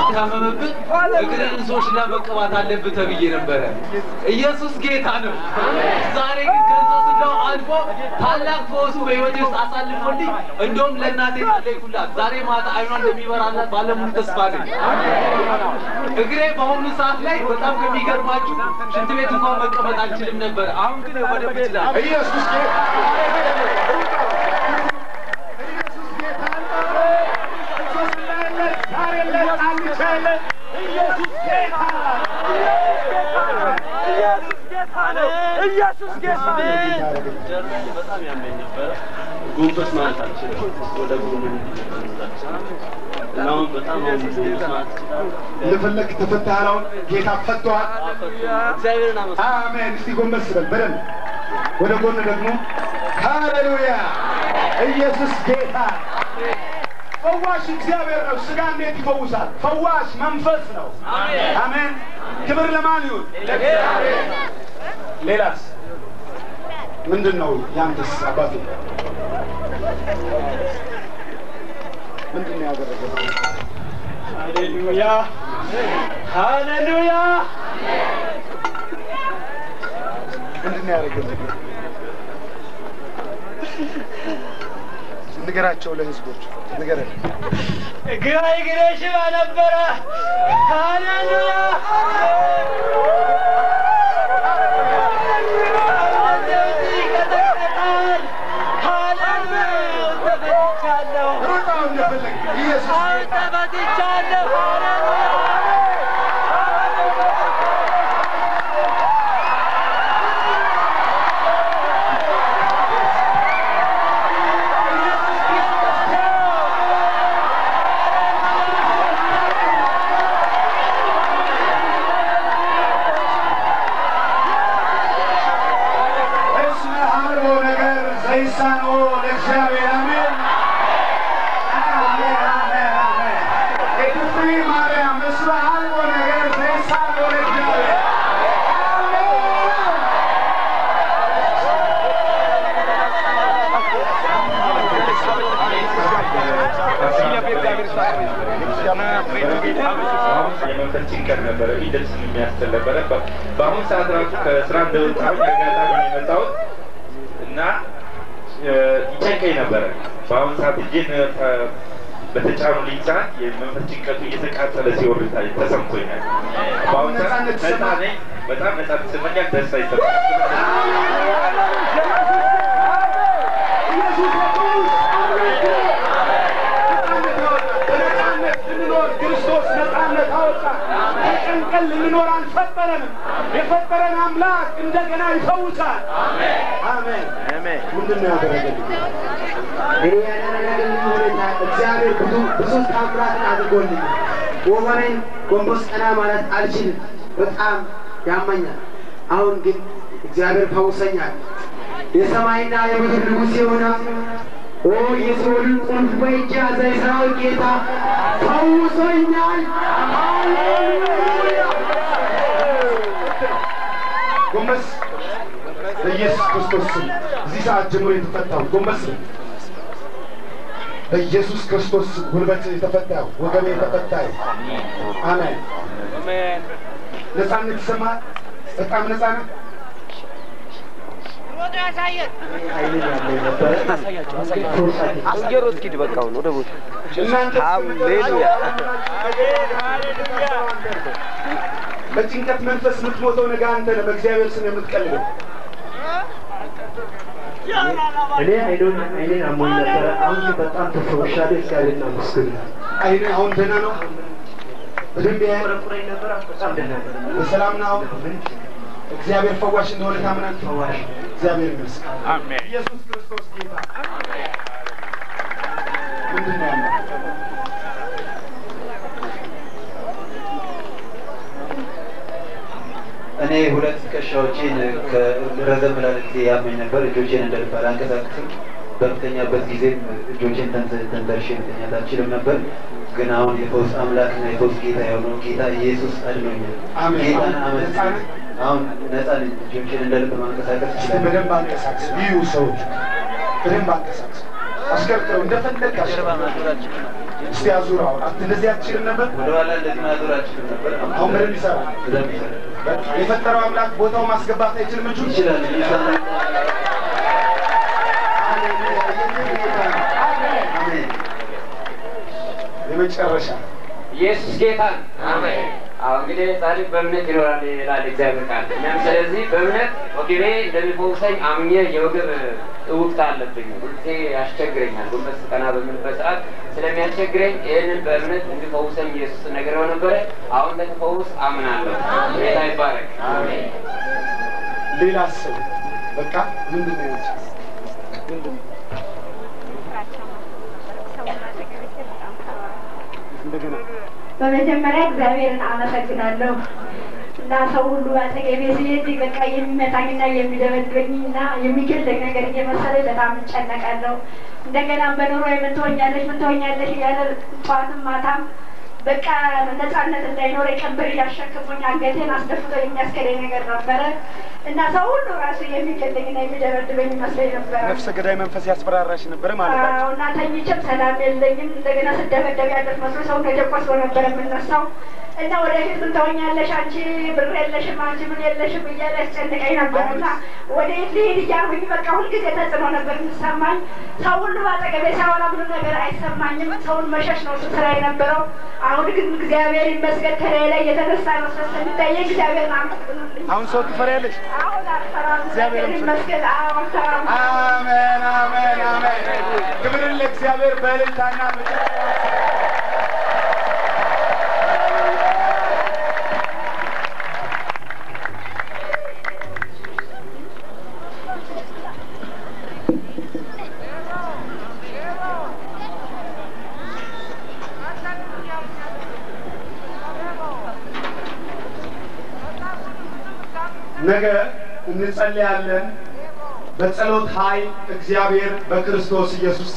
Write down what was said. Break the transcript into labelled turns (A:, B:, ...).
A: የምትታመምበት እግርን እንሶስና መቀባት አለብህ ተብዬ ነበረ። ኢየሱስ ጌታ ነው። ዛሬ ግን ከእንሶስናው አልፎ ታላቅ ፈውሱ በሕይወቴ ውስጥ አሳልፎልኝ እንደውም ለእናቴ ጸለይኩላት። ዛሬ ማታ አይኗ እንደሚበራላት ባለሙሉ ተስፋ ነኝ። እግሬ በአሁኑ ሰዓት ላይ በጣም ከሚገርማችሁ ሽንት ቤት እንኳን መቀመጥ አልችልም ነበር። አሁን ግን ወደብ ይችላል። ኢየሱስ ጌታ
B: ኢየሱስ ጌታ ጀርመን በጣም ያመኝ ነበር። ጉንበስ ማለት አልችልም። ወደ ጉንበስ ነው በጣም
C: ለፈለክ ተፈታራው ጌታ ፈቷል።
B: እግዚአብሔርን አመስግን።
C: አሜን። እስቲ ጎንበስ በል። ወደ ጎን ደግሞ ሃሌሉያ። ኢየሱስ ጌታ ፈዋሽ እግዚአብሔር ነው። ስጋ እንዴት ይፈውሳል? ፈዋሽ መንፈስ ነው። አሜን። ክብር ለማን ይሁን? ለእግዚአብሔር። ሌላስ ምንድነው ያንተስ አባቴ? ምንድነው ያደረገው? ሃሌሉያ ሃሌሉያ። ምንድነው ያደረገው? ንገራቸው ለህዝቦች ንገረን።
B: እግሬ ሽባ ነበረ። ሃሌሉያ
D: ጭንቀት ነበረ። ሊደርስ የሚያስችል ነበረ። በአሁኑ ሰዓት ራሱ ከስራ እንደወጣሁኝ አጋጣሚ የመጣሁት እና ይጨንቀኝ ነበረ። በአሁኑ ሰዓት እጄን በተጫኑልኝ ሰዓት የመንፈስ ጭንቀቱ እየተቃጠለ ሲወርድ ተሰምቶኛል። በአሁኑ ሰዓት ነፃ ነኝ። በጣም ነፃ ተሰማኛል። ደስታ ይሰማል።
C: ክርስቶስ ነፃነት አወጣ። ተጨንቀን ልንኖር አልፈጠረንም። የፈጠረን አምላክ እንደገና ይፈውሳል። አሜን አሜን። ምንድነው ያደረገልን?
E: እግዚአብሔር ብዙ ታምራትን አድርጎልኝ ወመኔን ጎንበስ ቀና ማለት አልችልም። በጣም ያመኛል። አሁን ግን እግዚአብሔር ፈውሰኛል። የሰማይና የምድር ንጉሥ የሆነ የሲኦልን ቁልፍ በእጁ ያዘ የሠራዊት ጌታ ፈውሶኛል።
C: ጎንበስ በኢየሱስ ክርስቶስ ስም እዚህ ሰዓት ጀምሮ የተፈታው ጎንበስ በኢየሱስ ክርስቶስ ጉልበት የተፈታው ወገቤ የተፈታው አሜን አሜን። ነፃነት ይሰማል። በጣም ነፃነት በጭንቀት መንፈስ የምትሞተው ነገ አንተ ነህ። በእግዚአብሔር ስም የምትቀልበው
E: እኔ አይኔን አሞኝ ነበረ። አሁን በጣም ተፈውሻለሁ። እግዚአብሔርን አመስግን።
C: አይኔ አሁን ደህና ነው። በደንብ ያቆረቁረኝ ነበር። በጣም ደህና ነው። በሰላም ነው። እግዚአብሔር ፈዋሽ እንደሆነ ታምናለህ? ፈዋሽ እግዚአብሔር ይመስገን። አሜን። ኢየሱስ ክርስቶስ ጌታ። አሜን። ምንድነው ያለው?
A: እኔ ሁለት ትከሻዎቼን ከረዘም ላለ ጊዜ ያመኝ ነበር። እጆቼን እንደልብ አላንቀሳቅስም። በምተኛበት ጊዜም እጆቼን ተንተርሼ መተኛት አልችልም ነበር። ግን አሁን የፈውስ አምላክና የፈውስ ጌታ የሆነው ጌታ ኢየሱስ አድኖኛል። ጌታን አመስግን። አሁን ነፃ ነኝ። እጆቼን እንደልብ ማንቀሳቀስ ይችላል።
C: በደንብ አንቀሳቅስ። ይሁ ሰዎች በደንብ አንቀሳቅስ። አስከርክረው እንደፈለግ
B: ጀርባ ማዞራችን
C: እስቲ አዙራው እንደዚህ አትችልም ነበር
B: ወደኋላ እንደዚህ ማዞር አልችልም ነበር
C: አሁን ምን ይሰራል የፈጠረው አምላክ ቦታው ማስገባት አይችልም እጁ
B: ይችላል
C: የመጨረሻ
F: ኢየሱስ ጌታ አሜን አሁን እንግዲህ ጻድቅ በእምነት ይኖራል ይላል እግዚአብሔር ቃል እኛም ስለዚህ በእምነት ወገቤ እንደሚፈውሰኝ አምኜ የወገብ እውቅት አለብኝ ሁልጊዜ ያስቸግረኛል ጎንበስ ቀና በምልበት ሰዓት ስለሚያስቸግረኝ ይህንን በእምነት እንዲፈውሰኝ ኢየሱስ ነግሬው ነበረ አሁን ለተፈውስ አምናለሁ ጌታ ይባረክ አሜን
C: ሌላ ሰው በቃ ምንድነው ያንቺ ምንድነው እንደገና
G: በመጀመሪያ እግዚአብሔርን አመሰግናለሁ እና ሰው ሁሉ አጠገቤ ሲሄድ በቃ የሚመታኝና የሚደበድበኝና የሚገለኝ ነገር እየመሰለኝ በጣም እጨነቃለሁ እንደገና በኑሮ ምን ትሆኛለሽ እያለ ጠዋትም ማታም በቃ ነፃነት እንዳይኖር ቀንበር እያሸከሙኝ አንገቴን አስደፍቶ የሚያስከደኝ ነገር ነበረ እና ሰው ሁሉ ራሱ የሚገለኝና የሚደበድበኝ መስለኝ ነበረ
C: ነፍሰ ገዳይ መንፈስ ያስፈራራሽ ነበር ማለት ነው
G: እና ተኝቼም ሰላም የለኝም እንደገና ስደበደብ ያለች መስሎ ሰው ተጀቆስ ነበር የምነሳው እና ወደፊት ምን ትሆኛለሽ አንቺ ብር የለሽም አንቺ ምን የለሽም እያለ ያስጨንቀኝ ነበርና ወደፊት ልሄድ እያልኩኝ በቃ ሁልጊዜ ተጽዕኖ ነበር የሚሰማኝ ሰው ሁሉ አጠገቤ ሲያወራ ምንም ነገር አይሰማኝም ሰውን መሸሽ ነው ስራ የነበረው አሁን ግን እግዚአብሔር ይመስገን ከላይ ላይ የተነሳ ነው ስለሚታየ እግዚአብሔር አመስግኑልኝ
C: አሁን ሰው ትፈሪያለሽ
G: አሁን አልፈራም እግዚአብሔር ይመስገን
C: አሜን አሜን አሜን ክብር ለእግዚአብሔር በእልልታና ነገ እንጸልያለን በጸሎት ኃይል እግዚአብሔር በክርስቶስ ኢየሱስ